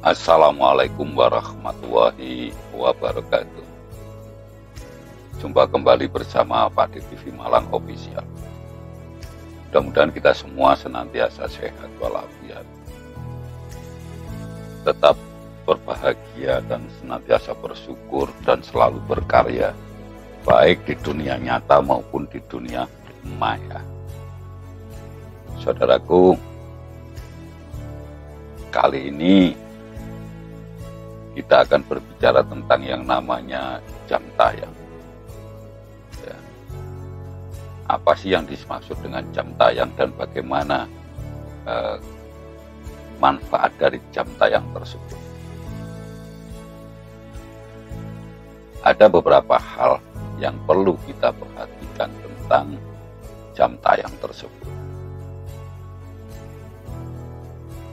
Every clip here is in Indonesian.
Assalamualaikum warahmatullahi wabarakatuh. Jumpa kembali bersama Pak di TV Malang Official. Mudah-mudahan kita semua senantiasa sehat walafiat, tetap berbahagia dan senantiasa bersyukur dan selalu berkarya, baik di dunia nyata maupun di dunia maya. Saudaraku, kali ini kita akan berbicara tentang yang namanya jam tayang. Ya. Apa sih yang dimaksud dengan jam tayang dan bagaimana manfaat dari jam tayang tersebut? Ada beberapa hal yang perlu kita perhatikan tentang jam tayang tersebut.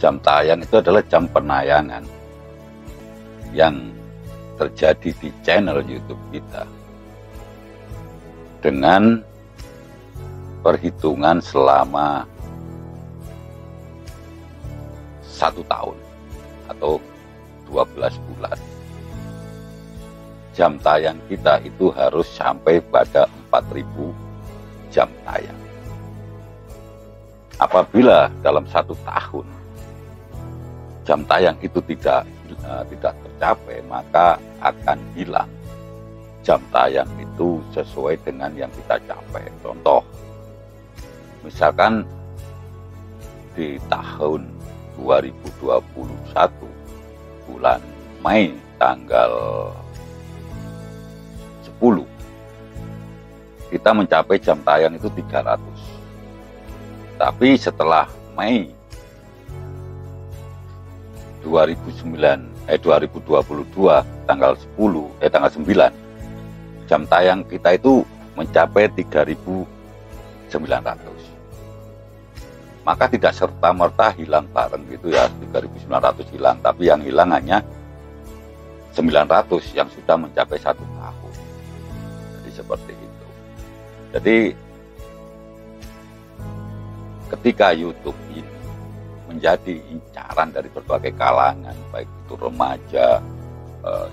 Jam tayang itu adalah jam penayangan yang terjadi di channel YouTube kita dengan perhitungan selama 1 tahun atau 12 bulan. Jam tayang kita itu harus sampai pada 4.000 jam tayang. Apabila dalam 1 tahun jam tayang itu tidak tercapai, maka akan hilang jam tayang itu sesuai dengan yang kita capai. Contoh, misalkan di tahun 2021 bulan Mei tanggal 10 kita mencapai jam tayang itu 300. Tapi setelah Mei 2022 tanggal 9 jam tayang kita itu mencapai 3.900. Maka tidak serta-merta hilang bareng gitu ya, 3.900 hilang, tapi yang hilang hanya 900 yang sudah mencapai 1 tahun. Jadi seperti itu. Jadi ketika YouTube ini menjadi incaran dari berbagai kalangan, baik itu remaja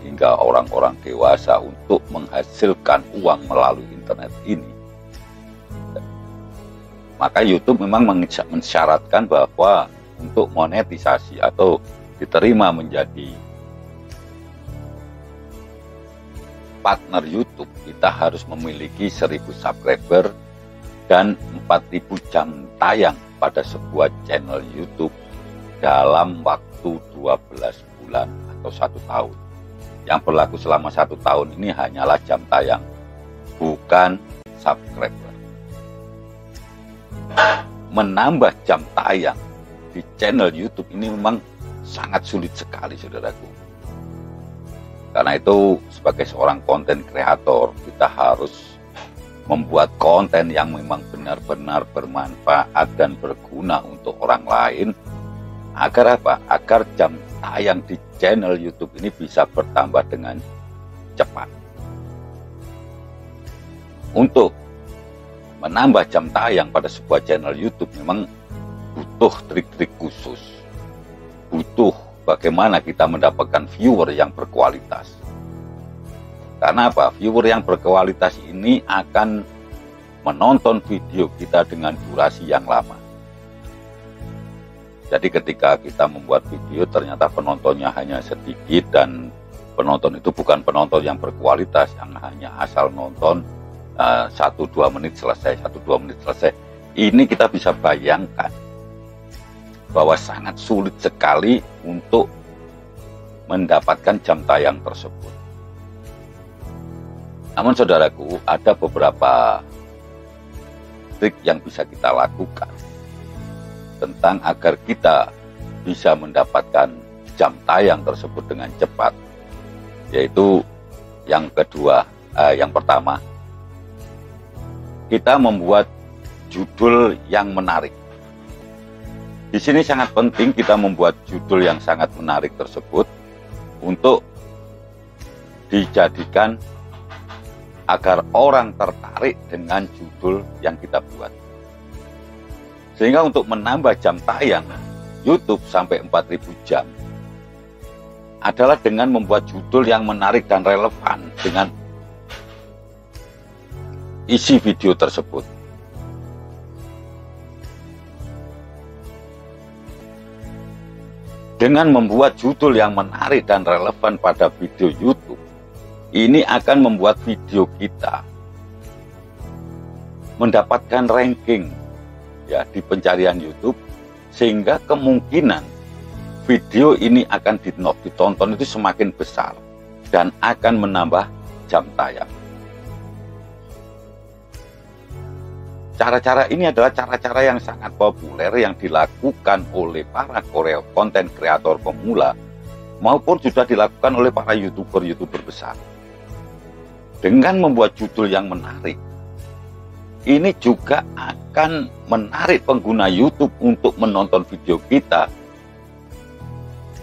hingga orang-orang dewasa untuk menghasilkan uang melalui internet ini, maka YouTube memang mensyaratkan bahwa untuk monetisasi atau diterima menjadi partner YouTube, kita harus memiliki 1.000 subscriber dan 4.000 jam tayang pada sebuah channel YouTube dalam waktu 12 bulan atau 1 tahun. Yang berlaku selama 1 tahun ini hanyalah jam tayang, bukan subscriber. Menambah jam tayang di channel YouTube ini memang sangat sulit sekali, saudaraku. Karena itu sebagai seorang konten kreator, kita harus membuat konten yang memang benar-benar bermanfaat dan berguna untuk orang lain. Agar apa? Agar jam tayang di channel YouTube ini bisa bertambah dengan cepat. Untuk menambah jam tayang pada sebuah channel YouTube memang butuh trik-trik khusus. Butuh bagaimana kita mendapatkan viewer yang berkualitas. Karena apa? Viewer yang berkualitas ini akan menonton video kita dengan durasi yang lama. Jadi ketika kita membuat video ternyata penontonnya hanya sedikit dan penonton itu bukan penonton yang berkualitas, yang hanya asal nonton 1-2 menit selesai, 1-2 menit selesai. Ini kita bisa bayangkan bahwa sangat sulit sekali untuk mendapatkan jam tayang tersebut. Namun saudaraku, ada beberapa trik yang bisa kita lakukan tentang agar kita bisa mendapatkan jam tayang tersebut dengan cepat. Yaitu yang pertama, kita membuat judul yang menarik. Di sini sangat penting kita membuat judul yang sangat menarik tersebut untuk dijadikan agar orang tertarik dengan judul yang kita buat. Sehingga untuk menambah jam tayang YouTube sampai 4.000 jam, adalah dengan membuat judul yang menarik dan relevan dengan isi video tersebut. Dengan membuat judul yang menarik dan relevan pada video YouTube, ini akan membuat video kita mendapatkan ranking ya di pencarian YouTube, sehingga kemungkinan video ini akan ditonton itu semakin besar dan akan menambah jam tayang. Cara-cara ini adalah cara-cara yang sangat populer yang dilakukan oleh para konten kreator pemula maupun sudah dilakukan oleh para YouTuber besar. Dengan membuat judul yang menarik, ini juga akan menarik pengguna YouTube untuk menonton video kita,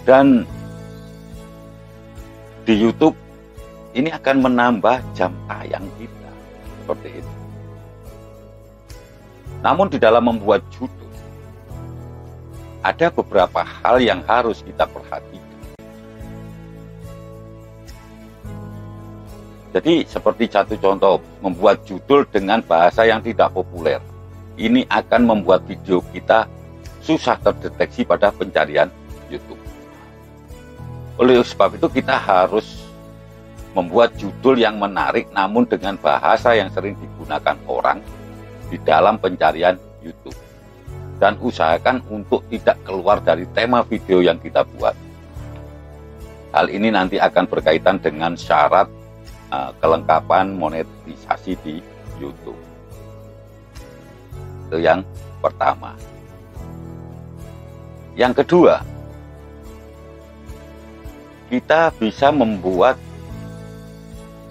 dan di YouTube ini akan menambah jam tayang kita, seperti itu. Namun di dalam membuat judul, ada beberapa hal yang harus kita perhatikan. Jadi seperti satu contoh, membuat judul dengan bahasa yang tidak populer. Ini akan membuat video kita susah terdeteksi pada pencarian YouTube. Oleh sebab itu kita harus membuat judul yang menarik namun dengan bahasa yang sering digunakan orang di dalam pencarian YouTube, dan usahakan untuk tidak keluar dari tema video yang kita buat. Hal ini nanti akan berkaitan dengan syarat kelengkapan monetisasi di YouTube. Itu yang pertama. Yang kedua, kita bisa membuat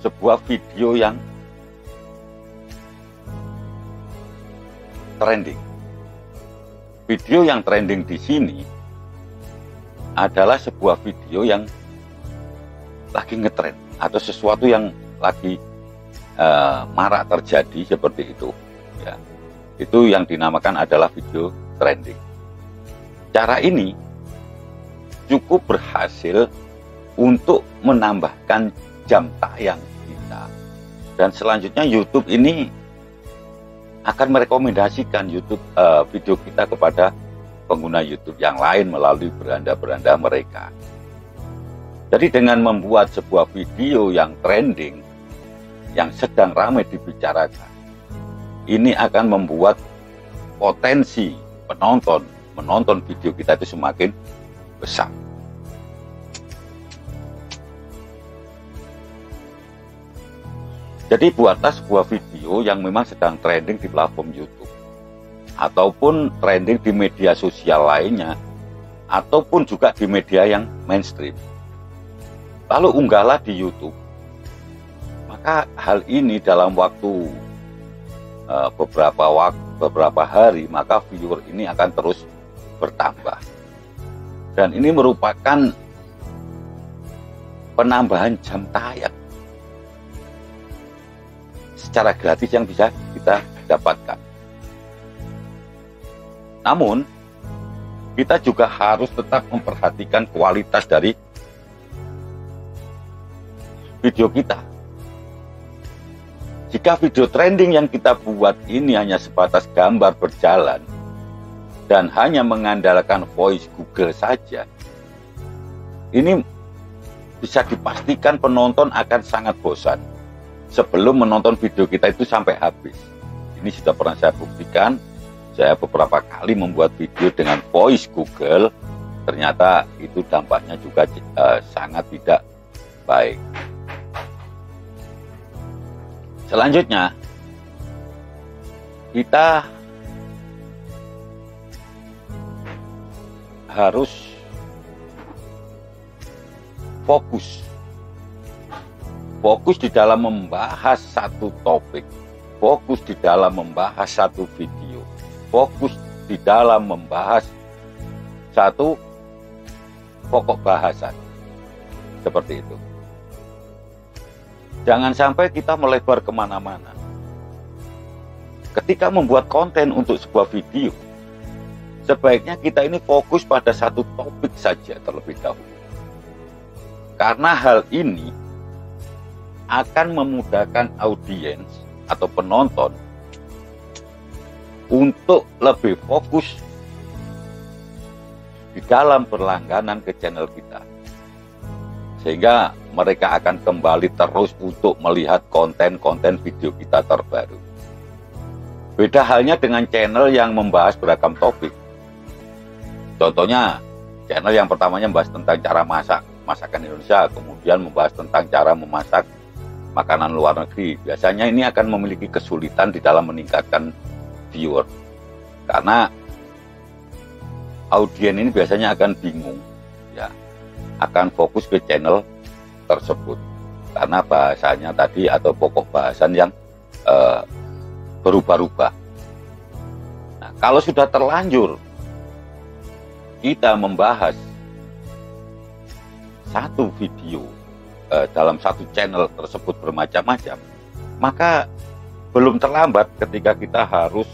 sebuah video yang trending. Video yang trending di sini adalah sebuah video yang lagi ngetrend atau sesuatu yang lagi marak terjadi, seperti itu ya. Itu yang dinamakan adalah video trending. Cara ini cukup berhasil untuk menambahkan jam tayang kita, dan selanjutnya YouTube ini akan merekomendasikan video kita kepada pengguna YouTube yang lain melalui beranda-beranda mereka. Jadi dengan membuat sebuah video yang trending, yang sedang ramai dibicarakan, ini akan membuat potensi menonton video kita itu semakin besar. Jadi buatlah sebuah video yang memang sedang trending di platform YouTube, ataupun trending di media sosial lainnya, ataupun juga di media yang mainstream. Lalu unggahlah di YouTube. Maka hal ini dalam waktu beberapa hari, maka viewer ini akan terus bertambah. Dan ini merupakan penambahan jam tayang secara gratis yang bisa kita dapatkan. Namun, kita juga harus tetap memperhatikan kualitas dari video kita. Jika video trending yang kita buat ini hanya sebatas gambar berjalan dan hanya mengandalkan voice Google saja, ini bisa dipastikan penonton akan sangat bosan sebelum menonton video kita itu sampai habis. Ini sudah pernah saya buktikan. Saya beberapa kali membuat video dengan voice Google, ternyata itu dampaknya juga sangat tidak baik. Selanjutnya, kita harus fokus di dalam membahas satu topik, fokus di dalam membahas satu video, fokus di dalam membahas satu pokok bahasan, seperti itu. Jangan sampai kita melebar kemana-mana. Ketika membuat konten untuk sebuah video, sebaiknya kita ini fokus pada satu topik saja terlebih dahulu. Karena hal ini akan memudahkan audiens atau penonton untuk lebih fokus di dalam berlangganan ke channel kita. Sehingga mereka akan kembali terus untuk melihat konten-konten video kita terbaru. Beda halnya dengan channel yang membahas beragam topik. Contohnya, channel yang pertamanya membahas tentang cara masakan Indonesia, kemudian membahas tentang cara memasak makanan luar negeri. Biasanya ini akan memiliki kesulitan di dalam meningkatkan viewer. Karena audien ini biasanya akan bingung, ya, akan fokus ke channel tersebut. Karena bahasanya tadi atau pokok bahasan yang berubah-ubah. Nah, kalau sudah terlanjur kita membahas satu video dalam satu channel tersebut bermacam-macam, maka belum terlambat ketika kita harus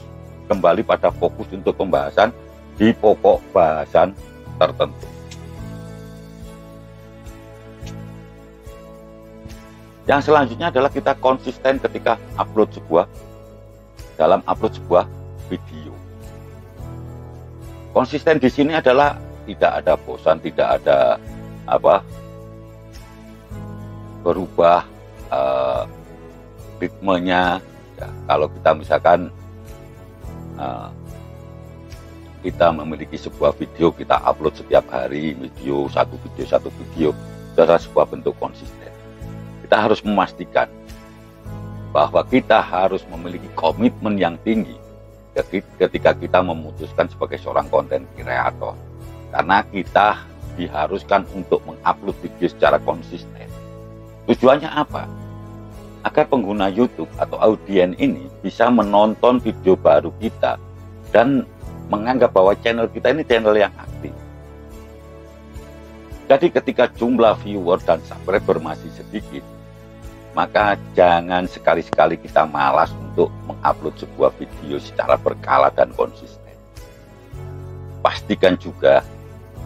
kembali pada fokus untuk pembahasan di pokok bahasan tertentu. Yang selanjutnya adalah kita konsisten ketika dalam upload sebuah video. Konsisten di sini adalah tidak ada bosan, tidak ada berubah ritmenya. Ya, kalau kita misalkan kita memiliki sebuah video, kita upload setiap hari satu video, itu adalah sebuah bentuk konsisten. Kita harus memastikan bahwa kita harus memiliki komitmen yang tinggi ketika kita memutuskan sebagai seorang konten kreator. Karena kita diharuskan untuk mengupload video secara konsisten. Tujuannya apa? Agar pengguna YouTube atau audien ini bisa menonton video baru kita dan menganggap bahwa channel kita ini channel yang aktif. Jadi ketika jumlah viewer dan subscriber masih sedikit, maka jangan sekali-sekali kita malas untuk mengupload sebuah video secara berkala dan konsisten. Pastikan juga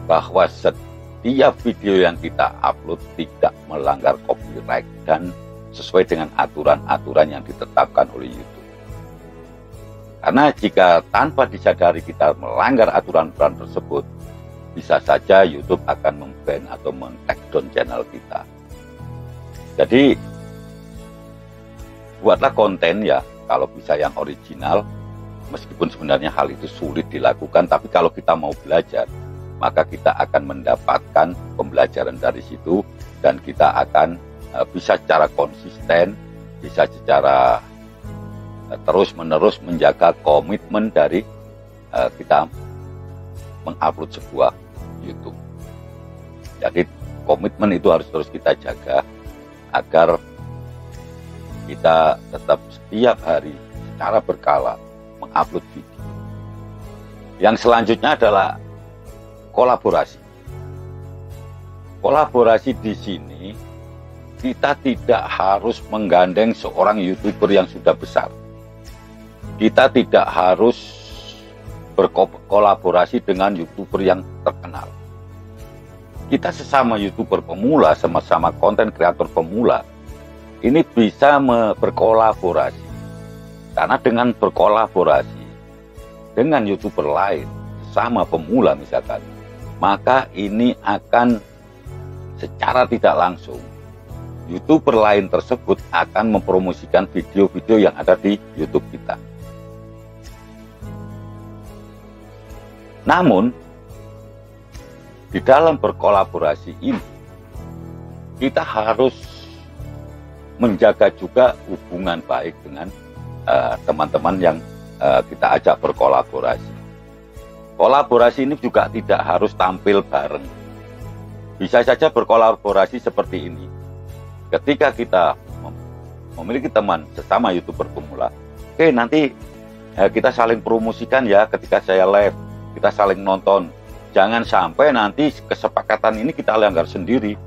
bahwa setiap video yang kita upload tidak melanggar copyright dan sesuai dengan aturan-aturan yang ditetapkan oleh YouTube. Karena jika tanpa disadari kita melanggar aturan-aturan tersebut, bisa saja YouTube akan memban atau men-takedown channel kita. Jadi buatlah konten ya, kalau bisa yang original, meskipun sebenarnya hal itu sulit dilakukan, tapi kalau kita mau belajar, maka kita akan mendapatkan pembelajaran dari situ, dan kita akan bisa secara konsisten, bisa secara terus-menerus menjaga komitmen dari kita mengupload sebuah YouTube. Jadi komitmen itu harus terus kita jaga, agar kita tetap setiap hari secara berkala mengupload video. Yang selanjutnya adalah kolaborasi. Kolaborasi di sini kita tidak harus menggandeng seorang YouTuber yang sudah besar. Kita tidak harus berkolaborasi dengan YouTuber yang terkenal. Kita sesama YouTuber pemula, sama-sama konten kreator pemula, ini bisa berkolaborasi. Karena dengan berkolaborasi dengan YouTuber lain, sama pemula misalkan, maka ini akan secara tidak langsung YouTuber lain tersebut akan mempromosikan video-video yang ada di YouTube kita. Namun, di dalam berkolaborasi ini, kita harus menjaga juga hubungan baik dengan teman-teman yang kita ajak berkolaborasi. Kolaborasi ini juga tidak harus tampil bareng. Bisa saja berkolaborasi seperti ini. Ketika kita memiliki teman sesama YouTuber pemula, oke, nanti kita saling promosikan ya ketika saya live, kita saling nonton. Jangan sampai nanti kesepakatan ini kita langgar sendiri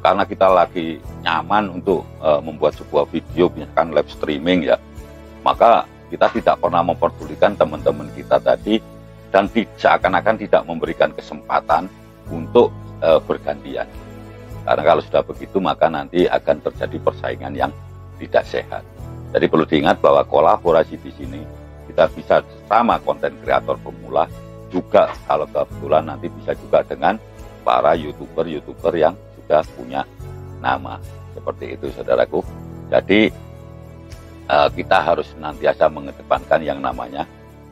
karena kita lagi nyaman untuk membuat sebuah video, misalkan live streaming ya. Maka kita tidak pernah memperdulikan teman-teman kita tadi dan seakan-akan tidak memberikan kesempatan untuk bergantian. Karena kalau sudah begitu maka nanti akan terjadi persaingan yang tidak sehat. Jadi perlu diingat bahwa kolaborasi di sini kita bisa sama konten kreator pemula, juga kalau kebetulan nanti bisa juga dengan para YouTuber yang sudah punya nama. Seperti itu saudaraku. Jadi kita harus senantiasa mengedepankan yang namanya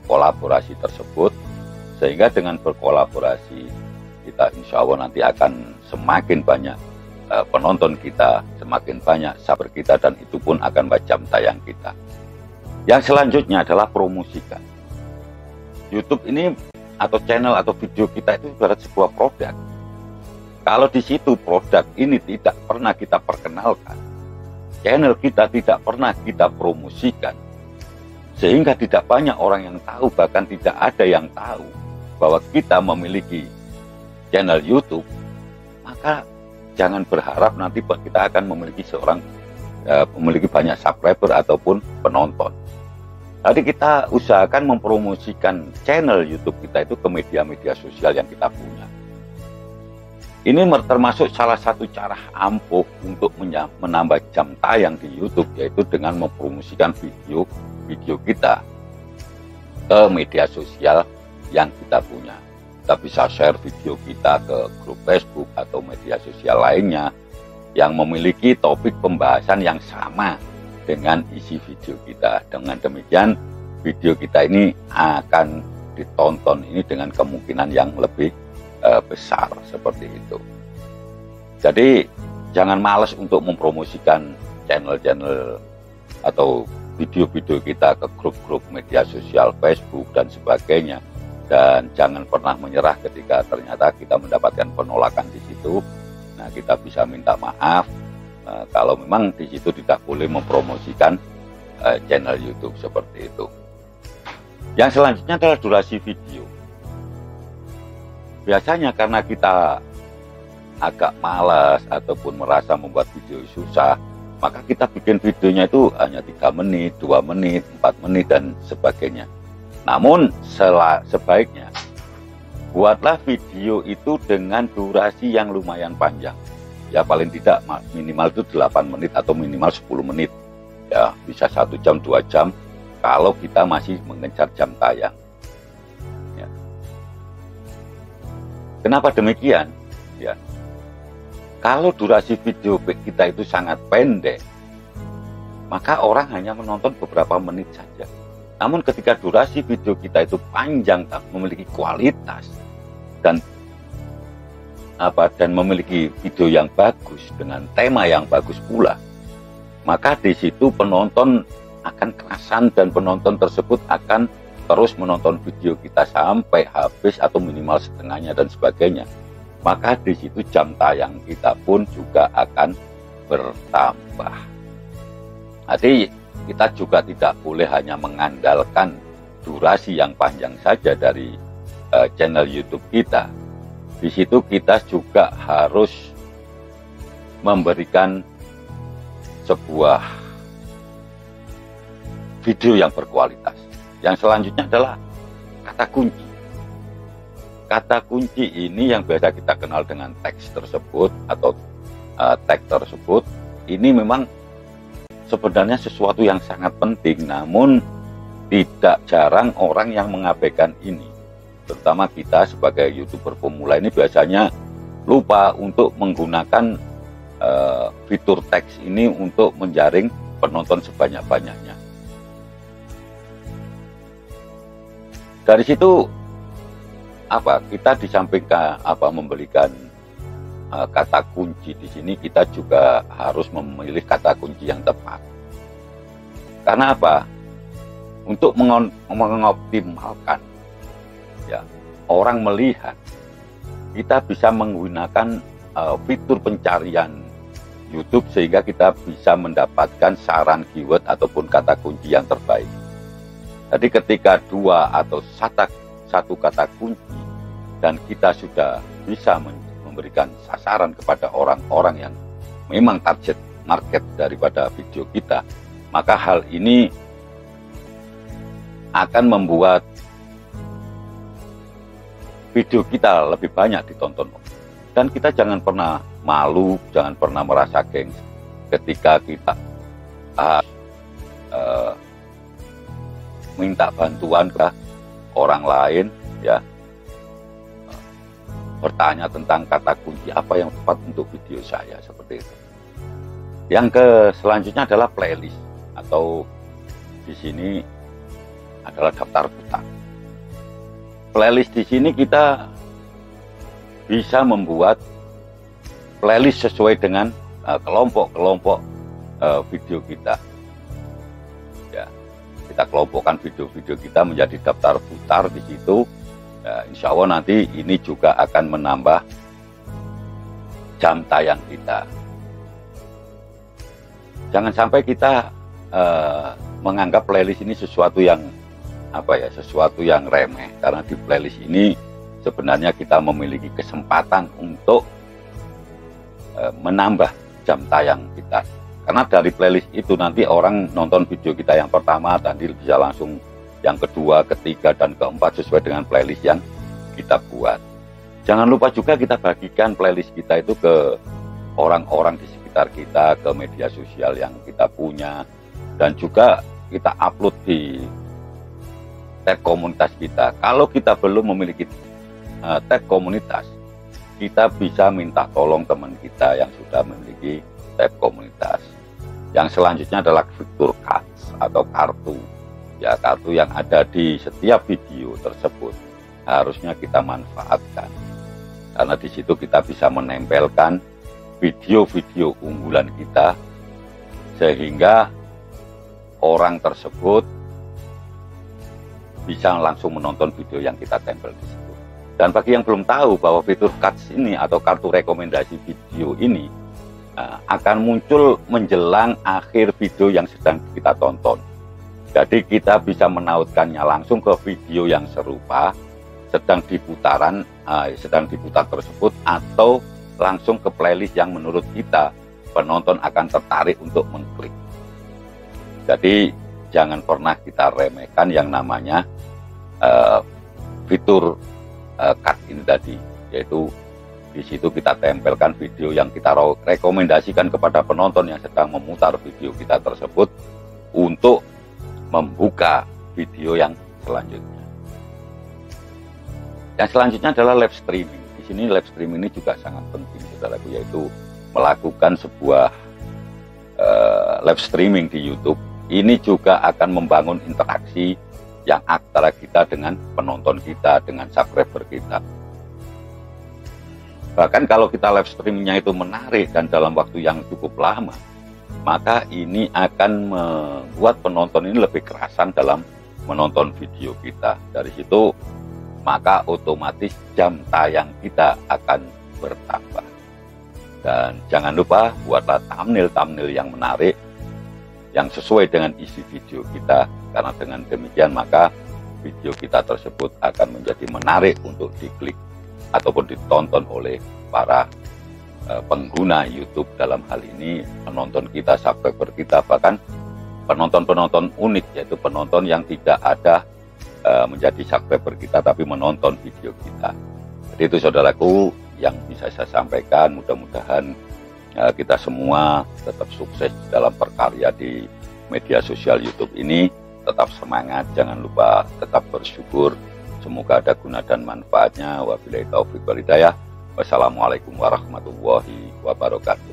kolaborasi tersebut, sehingga dengan berkolaborasi kita insya Allah nanti akan semakin banyak penonton kita, semakin banyak subscriber kita, dan itu pun akan jam tayang kita. Yang selanjutnya adalah promosikan. YouTube ini atau channel atau video kita itu ibarat sebuah produk. Kalau di situ produk ini tidak pernah kita perkenalkan, channel kita tidak pernah kita promosikan, sehingga tidak banyak orang yang tahu, bahkan tidak ada yang tahu bahwa kita memiliki channel YouTube, maka jangan berharap nanti kita akan memiliki banyak subscriber ataupun penonton. Jadi kita usahakan mempromosikan channel YouTube kita itu ke media-media sosial yang kita punya. Ini termasuk salah satu cara ampuh untuk menambah jam tayang di YouTube, yaitu dengan mempromosikan video kita ke media sosial yang kita punya. Kita bisa share video kita ke grup Facebook atau media sosial lainnya yang memiliki topik pembahasan yang sama dengan isi video kita. Dengan demikian video kita ini akan ditonton ini dengan kemungkinan yang lebih besar, seperti itu. Jadi jangan malas untuk mempromosikan channel-channel atau video-video kita ke grup-grup media sosial Facebook dan sebagainya. Dan jangan pernah menyerah ketika ternyata kita mendapatkan penolakan di situ. Nah, kita bisa minta maaf kalau memang di situ tidak boleh mempromosikan channel YouTube, seperti itu. Yang selanjutnya adalah durasi video. Biasanya karena kita agak malas ataupun merasa membuat video susah, maka kita bikin videonya itu hanya 3 menit, 2 menit, 4 menit, dan sebagainya. Namun sebaiknya buatlah video itu dengan durasi yang lumayan panjang. Ya paling tidak minimal itu 8 menit atau minimal 10 menit. Ya bisa 1 jam, 2 jam kalau kita masih mengejar jam tayang. Ya. Kenapa demikian? Ya. Kalau durasi video kita itu sangat pendek, maka orang hanya menonton beberapa menit saja. Namun ketika durasi video kita itu panjang, memiliki kualitas dan memiliki video yang bagus dengan tema yang bagus pula, maka di situ penonton akan kerasan dan penonton tersebut akan terus menonton video kita sampai habis atau minimal setengahnya dan sebagainya. Maka di situ jam tayang kita pun juga akan bertambah. Jadi kita juga tidak boleh hanya mengandalkan durasi yang panjang saja dari channel YouTube kita. Di situ kita juga harus memberikan sebuah video yang berkualitas. Yang selanjutnya adalah kata kunci. Kata kunci ini yang biasa kita kenal dengan teks tersebut atau tag tersebut, ini memang sebenarnya sesuatu yang sangat penting, namun tidak jarang orang yang mengabaikan ini. Terutama kita sebagai YouTuber pemula ini biasanya lupa untuk menggunakan fitur teks ini untuk menjaring penonton sebanyak-banyaknya. Dari situ kita di samping memberikan kata kunci di sini, kita juga harus memilih kata kunci yang tepat. Karena apa? Untuk mengoptimalkan ya orang melihat, kita bisa menggunakan fitur pencarian YouTube sehingga kita bisa mendapatkan saran keyword ataupun kata kunci yang terbaik. Jadi ketika 2 atau 1 kata kunci dan kita sudah bisa memberikan sasaran kepada orang-orang yang memang target market daripada video kita, maka hal ini akan membuat video kita lebih banyak ditonton. Dan kita jangan pernah malu, jangan pernah merasa gengsi ketika kita minta bantuan ke orang lain, ya, bertanya tentang kata kunci apa yang tepat untuk video saya, seperti itu. Yang selanjutnya adalah playlist, atau di sini adalah daftar putar. Playlist di sini kita bisa membuat playlist sesuai dengan kelompok-kelompok video kita. Ya, kita kelompokkan video-video kita menjadi daftar putar di situ. Ya, insya Allah nanti ini juga akan menambah jam tayang kita. Jangan sampai kita menganggap playlist ini sesuatu yang sesuatu yang remeh, karena di playlist ini sebenarnya kita memiliki kesempatan untuk menambah jam tayang kita. Karena dari playlist itu nanti orang nonton video kita yang pertama, tadi bisa langsung yang kedua, ketiga, dan keempat sesuai dengan playlist yang kita buat. Jangan lupa juga kita bagikan playlist kita itu ke orang-orang di sekitar kita, ke media sosial yang kita punya, dan juga kita upload di tab komunitas kita. Kalau kita belum memiliki tab komunitas, kita bisa minta tolong teman kita yang sudah memiliki tab komunitas. Yang selanjutnya adalah fitur cards atau kartu. Ya, kartu yang ada di setiap video tersebut harusnya kita manfaatkan. Karena di situ kita bisa menempelkan video-video unggulan kita, sehingga orang tersebut bisa langsung menonton video yang kita tempel di situ. Dan bagi yang belum tahu bahwa fitur cards ini atau kartu rekomendasi video ini akan muncul menjelang akhir video yang sedang kita tonton. Jadi kita bisa menautkannya langsung ke video yang serupa sedang diputar tersebut, atau langsung ke playlist yang menurut kita penonton akan tertarik untuk mengklik. Jadi jangan pernah kita remehkan yang namanya fitur card ini tadi, yaitu di situ kita tempelkan video yang kita rekomendasikan kepada penonton yang sedang memutar video kita tersebut untuk membuka video yang selanjutnya. Yang selanjutnya adalah live streaming. Di sini live streaming ini juga sangat penting, saudaraku, yaitu melakukan sebuah live streaming di YouTube. Ini juga akan membangun interaksi yang antara kita dengan penonton kita, dengan subscriber kita. Bahkan kalau kita live streamingnya itu menarik dan dalam waktu yang cukup lama, maka ini akan membuat penonton ini lebih kerasan dalam menonton video kita. Dari situ, maka otomatis jam tayang kita akan bertambah. Dan jangan lupa buatlah thumbnail-thumbnail yang menarik, yang sesuai dengan isi video kita. Karena dengan demikian maka video kita tersebut akan menjadi menarik untuk diklik ataupun ditonton oleh para pengguna YouTube. Dalam hal ini penonton kita, subscriber kita, bahkan penonton-penonton unik, yaitu penonton yang tidak ada menjadi subscriber kita tapi menonton video kita. Jadi itu saudaraku yang bisa saya sampaikan. Mudah-mudahan kita semua tetap sukses dalam berkarya di media sosial YouTube ini. Tetap semangat, jangan lupa tetap bersyukur. Semoga ada guna dan manfaatnya. Wabillahi taufiq wal hidayah. Wassalamualaikum warahmatullahi wabarakatuh.